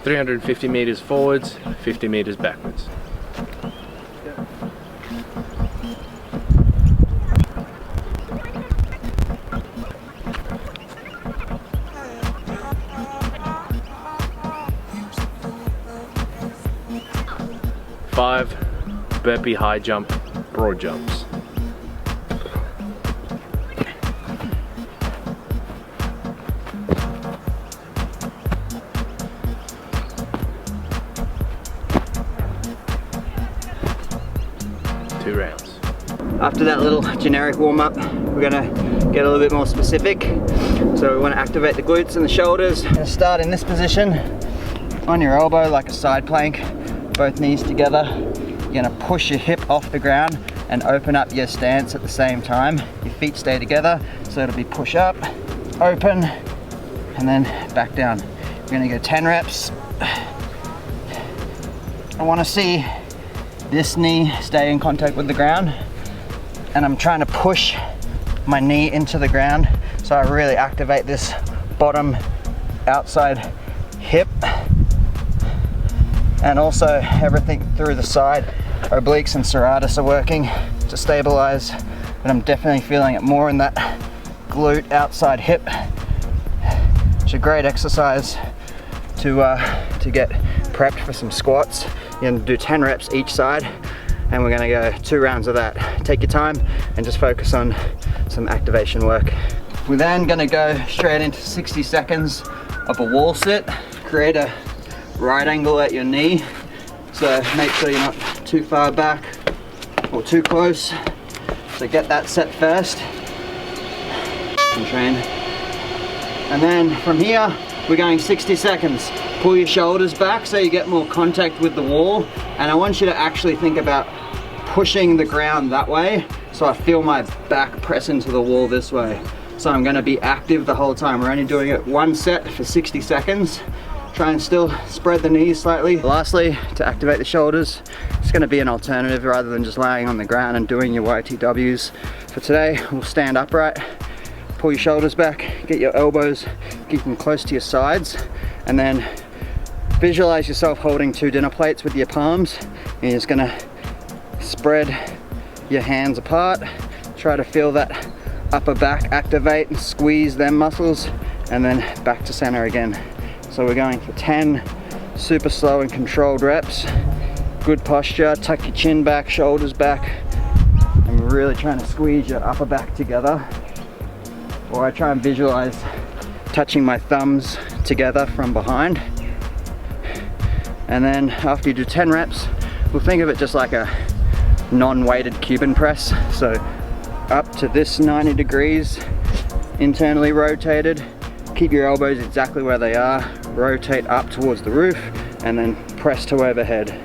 350 meters forwards, 50 meters backwards. Five burpee high jump, broad jumps. Rounds. After that little generic warm-up, we're gonna get a little bit more specific. So we want to activate the glutes and the shoulders. We're gonna start in this position on your elbow like a side plank, both knees together. You're gonna push your hip off the ground and open up your stance at the same time. Your feet stay together, so it'll be push up, open, and then back down. We're gonna go 10 reps. I want to see this knee stay in contact with the ground, and I'm trying to push my knee into the ground so I really activate this bottom outside hip, and also everything through the side. Obliques and serratus are working to stabilize, but I'm definitely feeling it more in that glute outside hip. It's a great exercise to get prepped for some squats. You're gonna do 10 reps each side, and we're gonna go 2 rounds of that. Take your time and just focus on some activation work. We're then gonna go straight into 60 seconds of a wall sit. Create a right angle at your knee, so make sure you're not too far back or too close. So get that set first and train. And then from here, we're going 60 seconds. Pull your shoulders back so you get more contact with the wall, and I want you to actually think about pushing the ground that way, so I feel my back press into the wall this way. So I'm going to be active the whole time. We're only doing it 1 set for 60 seconds. Try and still spread the knees slightly. Lastly, to activate the shoulders, it's going to be an alternative rather than just laying on the ground and doing your YTWs. For today, we'll stand upright, pull your shoulders back, get your elbows, keep them close to your sides, and then visualize yourself holding 2 dinner plates with your palms, and you're just gonna spread your hands apart. Try to feel that upper back activate and squeeze them muscles, and then back to center again. So we're going for 10 super slow and controlled reps. Good posture, tuck your chin back, shoulders back, and we're really trying to squeeze your upper back together. Or I try and visualize touching my thumbs together from behind. And then after you do 10 reps, we'll think of it just like a non-weighted Cuban press. So up to this 90 degrees, internally rotated. Keep your elbows exactly where they are. Rotate up towards the roof and then press to overhead.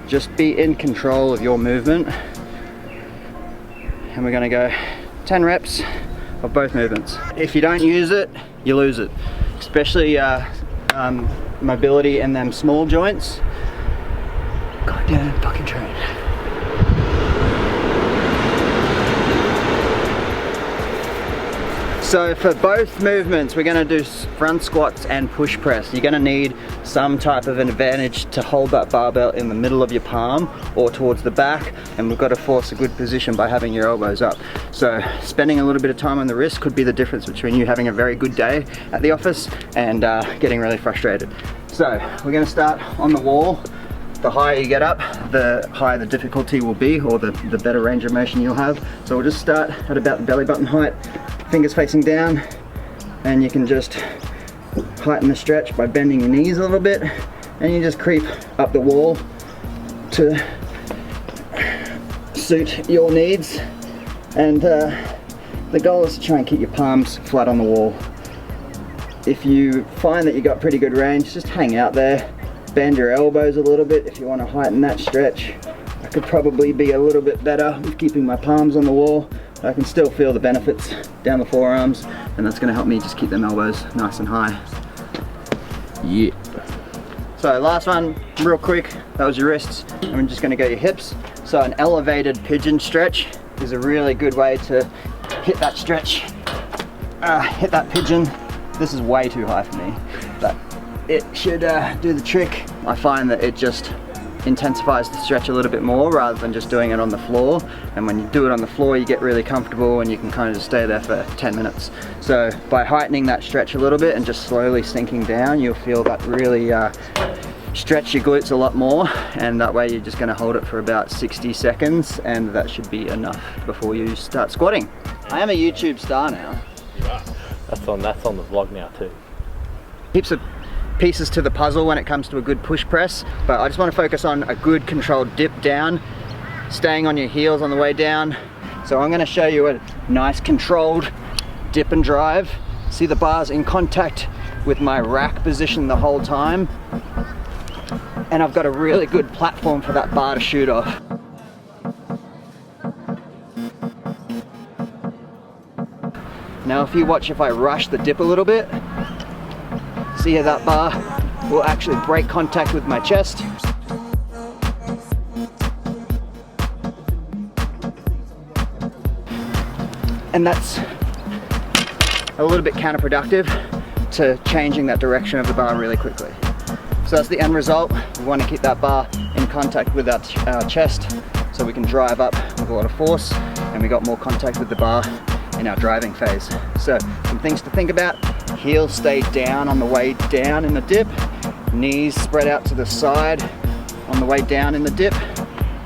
Just be in control of your movement. And we're gonna go 10 reps of both movements. If you don't use it, you lose it. Especially mobility in them small joints. Goddamn fucking train. So for both movements, we're gonna do front squats and push press. You're gonna need some type of an advantage to hold that barbell in the middle of your palm or towards the back, and we've got to force a good position by having your elbows up. So spending a little bit of time on the wrist could be the difference between you having a very good day at the office and getting really frustrated. So we're gonna start on the wall. The higher you get up, the higher the difficulty will be, or the better range of motion you'll have. So we'll just start at about the belly button height, fingers facing down, and you can just heighten the stretch by bending your knees a little bit, and you just creep up the wall to suit your needs. And the goal is to try and keep your palms flat on the wall. If you find that you got pretty good range, just hang out there. Bend your elbows a little bit if you want to heighten that stretch. I could probably be a little bit better with keeping my palms on the wall. I can still feel the benefits down the forearms, and that's going to help me just keep them elbows nice and high. Yeah. So last one, real quick, that was your wrists. I'm just going to go your hips. So an elevated pigeon stretch is a really good way to hit that stretch hit that pigeon. This is way too high for me, but it should do the trick. I find that it just intensifies the stretch a little bit more rather than just doing it on the floor. And when you do it on the floor, you get really comfortable and you can kind of just stay there for 10 minutes. So by heightening that stretch a little bit and just slowly sinking down, you'll feel that really stretch your glutes a lot more, and that way you're just going to hold it for about 60 seconds, and that should be enough before you start squatting. I am a YouTube star now. You are. That's on the vlog now too. Heaps of pieces to the puzzle when it comes to a good push press, but I just want to focus on a good controlled dip down, staying on your heels on the way down. So I'm going to show you a nice controlled dip and drive. See the bars in contact with my rack position the whole time, and I've got a really good platform for that bar to shoot off. Now if you watch, if I rush the dip a little bit, see how that bar will actually break contact with my chest. And that's a little bit counterproductive to changing that direction of the bar really quickly. So that's the end result. We want to keep that bar in contact with our chest so we can drive up with a lot of force, and we got more contact with the bar in our driving phase. So some things to think about: heels stay down on the way down in the dip, knees spread out to the side on the way down in the dip,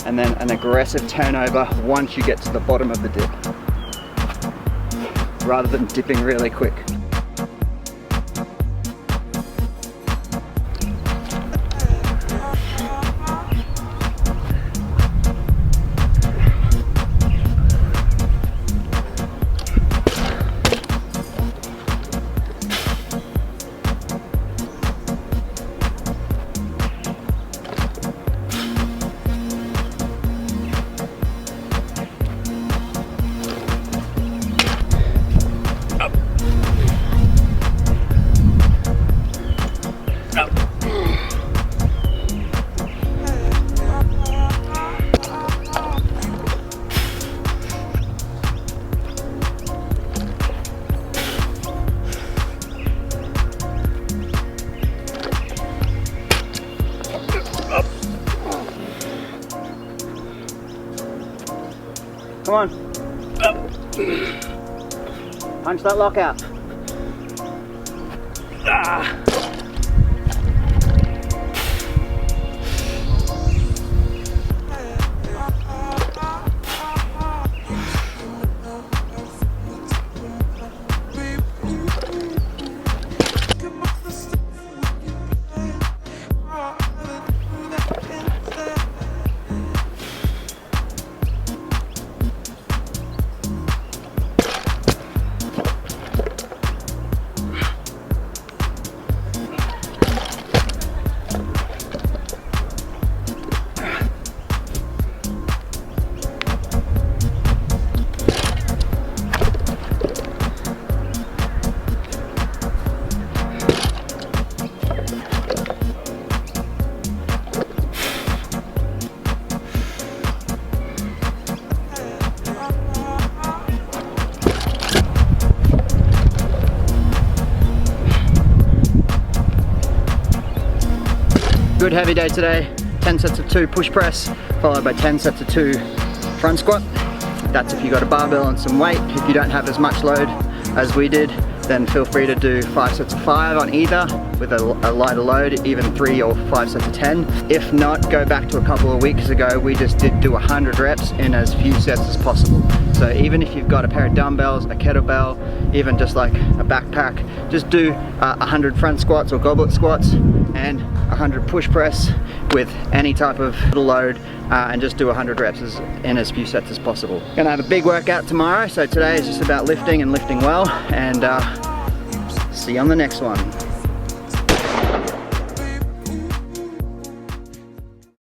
and then an aggressive turnover once you get to the bottom of the dip, rather than dipping really quick. Come on. Punch that lock out. Good heavy day today. 10 sets of 2 push press, followed by 10 sets of 2 front squat. That's if you got a barbell and some weight. If you don't have as much load as we did, then feel free to do 5 sets of 5 on either with a lighter load, even 3 or 5 sets of 10. If not, go back to a couple of weeks ago, we just did do 100 reps in as few sets as possible. So even if you've got a pair of dumbbells, a kettlebell, even just like a backpack, just do 100 front squats or goblet squats and 100 push press with any type of load, and just do 100 reps in as few sets as possible. Gonna have a big workout tomorrow, so today is just about lifting and lifting well, and see you on the next one.